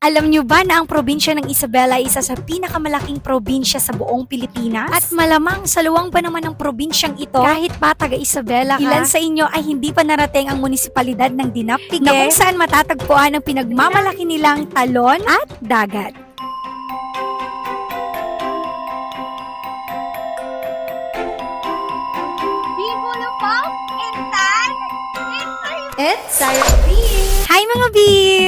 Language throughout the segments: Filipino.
Alam nyo ba na ang probinsya ng Isabela ay isa sa pinakamalaking probinsya sa buong Pilipinas? At malamang sa luwang pa naman ng probinsyang ito, kahit pa taga Isabela ka, ilan sa inyo ay hindi pa narating ang munisipalidad ng Dinampige, na kung saan matatagpuan ang pinagmamalaki nilang talon at dagat. It's Sarah B. Hi mga B!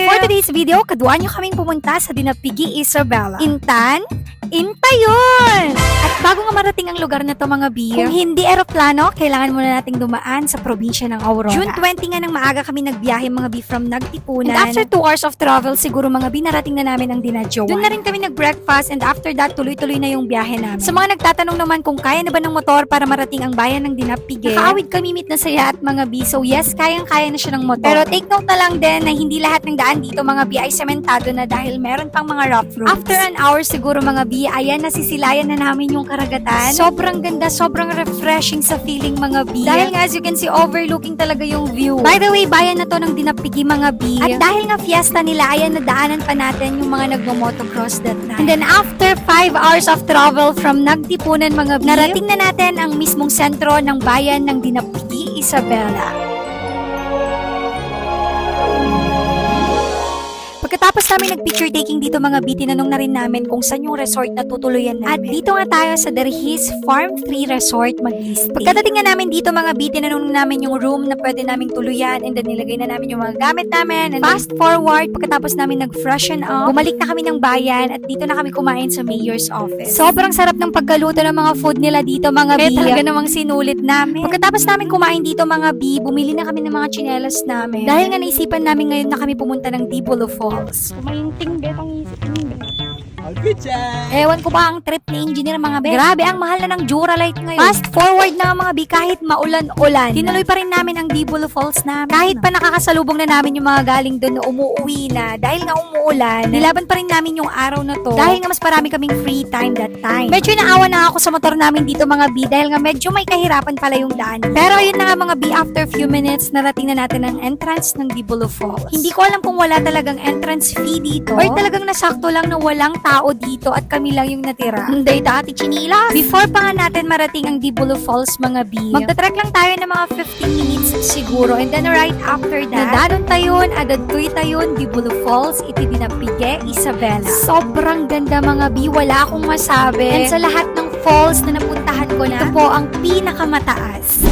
For today's video, kaduan nyo kaming pumunta sa Dinampige, Isabela. Intan? Intayon! At bago nga marating ang lugar na to mga B, kung hindi eroplano, kailangan muna nating dumaan sa probinsya ng Aurora. June 20 nga nang maaga kami nagbiyahe mga B from Nagtipunan. And after 2 hours of travel, siguro mga B, narating na namin ang Dinadjowan. Doon na rin kami nag-breakfast and after that, tuloy-tuloy na yung biyahe namin. Sa mga nagtatanong naman kung kaya na ba ng motor para marating ang bayan ng Dinampige, nakaawid kami meet na saya at mga B. So yes, kayang-kaya na siya ng motor. Pero take note na lang din na hindi lahat ng daan dito mga B ay sementado na dahil meron pang mga rough roads. After an hour siguro mga B, ayan, nasisilayan na namin yung karagatan. Sobrang ganda, sobrang refreshing sa feeling mga B. Dahil nga as you can see, overlooking talaga yung view. By the way, bayan na to ng Dinampige mga B. At dahil nga fiesta nila, ayan, nadaanan pa natin yung mga nagmo-motocross that time. And then after 5 hours of travel from Nagtipunan mga B, narating na natin ang mismong sentro ng bayan ng Dinampige, Isabela. Pagkatapos namin nag-picture taking dito mga B, tinanong na rin namin kung saan yung resort na tutuluyan namin. At dito nga tayo sa Derhis Farm 3 Resort mag-stay. Pagkadating nga namin dito mga B, tinanong namin yung room na pwede naming tuluyan and then nilagay na namin yung mga gamit namin. And fast forward, pagkatapos namin nag-freshen up, bumalik na kami ng bayan at dito na kami kumain sa mayor's office. Sobrang sarap ng paggaluto ng mga food nila dito mga B. Talaga namang sinulit namin. Pagkatapos namin kumain dito mga B, bumili na kami ng mga tsinelas namin. Dahil nga naisipan namin ngayon na kami pumunta ng Dibolo Falls. Kumainting bet ang isip niyo. Ewan ko ba ang trip ni engineer mga be. Grabe, ang mahal na ng Duralite ngayon. Fast forward na mga B, kahit maulan-ulan, tinuloy pa rin namin ang Dibolo Falls namin. Kahit pa nakakasalubong na namin yung mga galing doon na umuuwi na. Dahil nga umuulan, nilaban pa rin namin yung araw na to. Dahil nga mas marami kaming free time that time. Medyo naawa na ako sa motor namin dito mga B dahil nga medyo may kahirapan pala yung daan. Pero yun na nga mga B, after few minutes, narating na natin ang entrance ng Dibolo Falls. Hindi ko alam kung wala talagang entrance fee dito or talagang nasakto lang na walang tao dito at kami lang yung natira. Hindi dati chinila. Before pa nga natin marating ang Dibolo Falls mga B, magta-trek lang tayo ng mga 15 minutes siguro and then right after that, Nadanon tayon, Adadtoy tayon, Dibolo Falls, iti Dinampige, Isabela. Sobrang ganda mga B, wala akong masabi. And sa lahat ng falls na napuntahan ko na, ito po ang pinakamataas.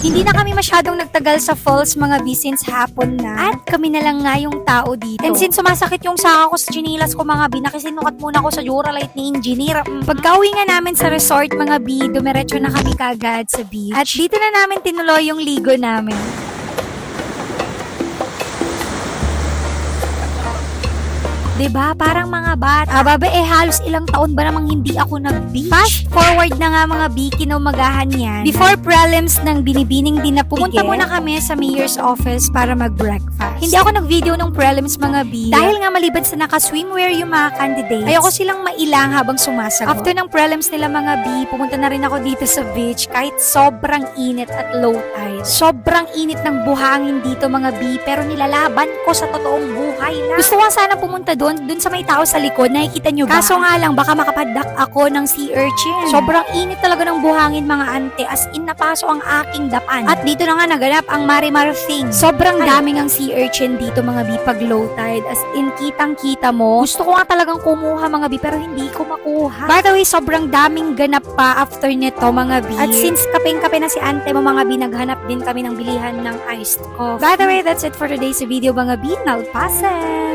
Hindi na kami masyadong nagtagal sa falls mga B since hapon na. At kami na lang nga yung tao dito. And since sumasakit yung saka ko sa chinilas ko mga B, nakisinukat muna ako sa Duralite ni engineer. Pagka-uwi nga namin sa resort mga B, dumiretso na kami kagad sa beach. At dito na namin tinuloy yung ligo namin. Diba? Parang mga bata. Babe, halos ilang taon ba namang hindi ako nag-beach? Fast forward na nga mga B, kinumagahan yan. Before prelims ng Binibining Dinampige, pumunta muna kami sa mayor's office para mag-breakfast. Hindi ako nag-video ng prelims mga B. Dahil nga maliban sa naka-swimwear yung mga candidates, ayoko silang mailang habang sumasagot. After ng prelims nila mga B, pumunta na rin ako dito sa beach kahit sobrang init at low tide. Sobrang init ng buhangin dito mga B, pero nilalaban ko sa totoong buhay lang. Gusto ko sana pumunta dun sa may tao sa likod, nakikita nyo ba? Kaso nga lang, baka makapadak ako ng sea urchin. Sobrang init talaga ng buhangin mga ante, as in napaso ang aking dapan. At dito na nga naganap ang Marimar thing. Sobrang daming ang sea urchin dito mga B pag low tide, as in kitang-kita mo. Gusto ko nga talagang kumuha mga B, pero hindi ko makuha. By the way, sobrang daming ganap pa after nito mga B. At since kapeng-kape na si ante mo mga B, naghanap din kami ng bilihan ng iced coffee. By the way, that's it for today's video mga B. Nalpasan!